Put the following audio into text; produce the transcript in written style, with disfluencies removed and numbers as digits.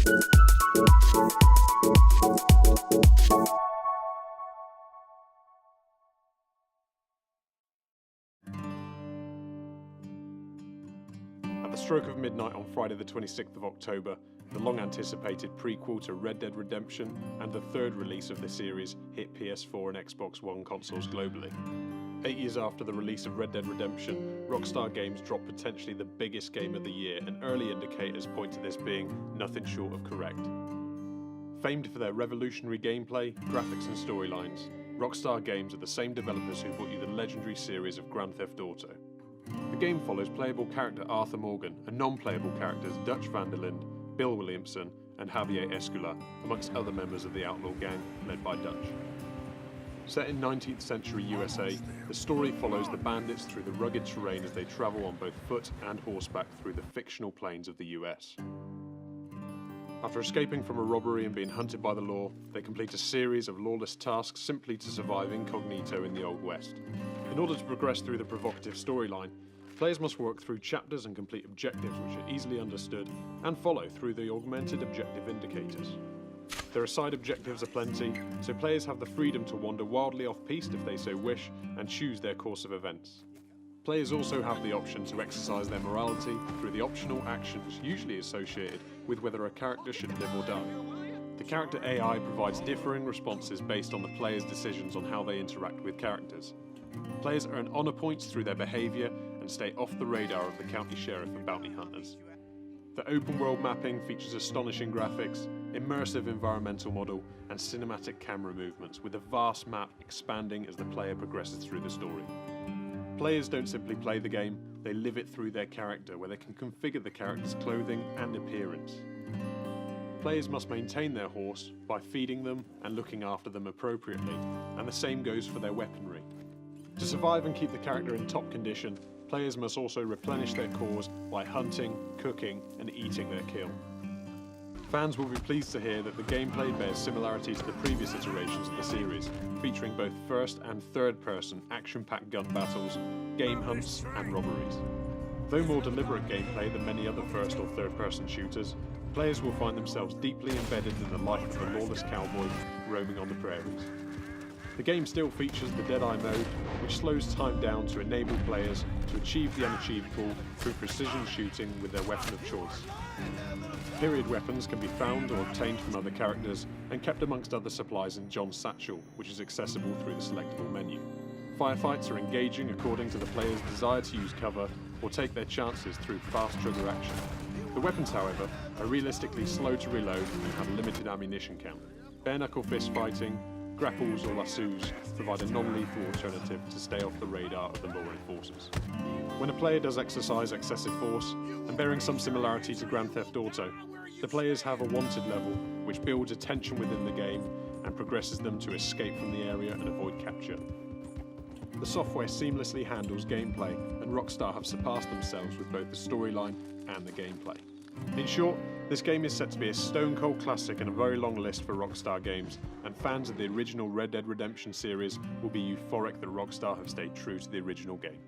At the stroke of midnight on Friday the 26th of October, the long-anticipated prequel to Red Dead Redemption and the third release of the series hit PS4 and Xbox One consoles globally. 8 years after the release of Red Dead Redemption, Rockstar Games dropped potentially the biggest game of the year, and early indicators point to this being nothing short of correct. Famed for their revolutionary gameplay, graphics and storylines, Rockstar Games are the same developers who brought you the legendary series of Grand Theft Auto. The game follows playable character Arthur Morgan and non-playable characters Dutch van der Linde, Bill Williamson and Javier Escula, amongst other members of the outlaw gang led by Dutch. Set in 19th century USA, the story follows the bandits through the rugged terrain as they travel on both foot and horseback through the fictional plains of the US. After escaping from a robbery and being hunted by the law, they complete a series of lawless tasks simply to survive incognito in the Old West. In order to progress through the provocative storyline, players must work through chapters and complete objectives which are easily understood and follow through the augmented objective indicators. There are side objectives aplenty, so players have the freedom to wander wildly off-piste if they so wish and choose their course of events. Players also have the option to exercise their morality through the optional actions usually associated with whether a character should live or die. The character AI provides differing responses based on the player's decisions on how they interact with characters. Players earn honor points through their behaviour and stay off the radar of the county sheriff and bounty hunters. The open world mapping features astonishing graphics, immersive environmental model and cinematic camera movements, with a vast map expanding as the player progresses through the story. Players don't simply play the game, they live it through their character, where they can configure the character's clothing and appearance. Players must maintain their horse by feeding them and looking after them appropriately, and the same goes for their weaponry. To survive and keep the character in top condition, players must also replenish their cores by hunting, cooking, and eating their kill. Fans will be pleased to hear that the gameplay bears similarity to the previous iterations of the series, featuring both first and third-person action-packed gun battles, game hunts, and robberies. Though more deliberate gameplay than many other first or third-person shooters, players will find themselves deeply embedded in the life of the lawless cowboy roaming on the prairies. The game still features the Deadeye mode, which slows time down to enable players to achieve the unachievable through precision shooting with their weapon of choice. Period weapons can be found or obtained from other characters and kept amongst other supplies in John's satchel, which is accessible through the selectable menu. Firefights are engaging according to the player's desire to use cover or take their chances through fast trigger action. The weapons, however, are realistically slow to reload and have a limited ammunition count. Bare-knuckle fist fighting, grapples or lassos provide a non-lethal alternative to stay off the radar of the law enforcers. When a player does exercise excessive force, and bearing some similarity to Grand Theft Auto, the players have a wanted level which builds a tension within the game and progresses them to escape from the area and avoid capture. The software seamlessly handles gameplay, and Rockstar have surpassed themselves with both the storyline and the gameplay. In short, this game is set to be a stone-cold classic and a very long list for Rockstar Games, and fans of the original Red Dead Redemption series will be euphoric that Rockstar have stayed true to the original game.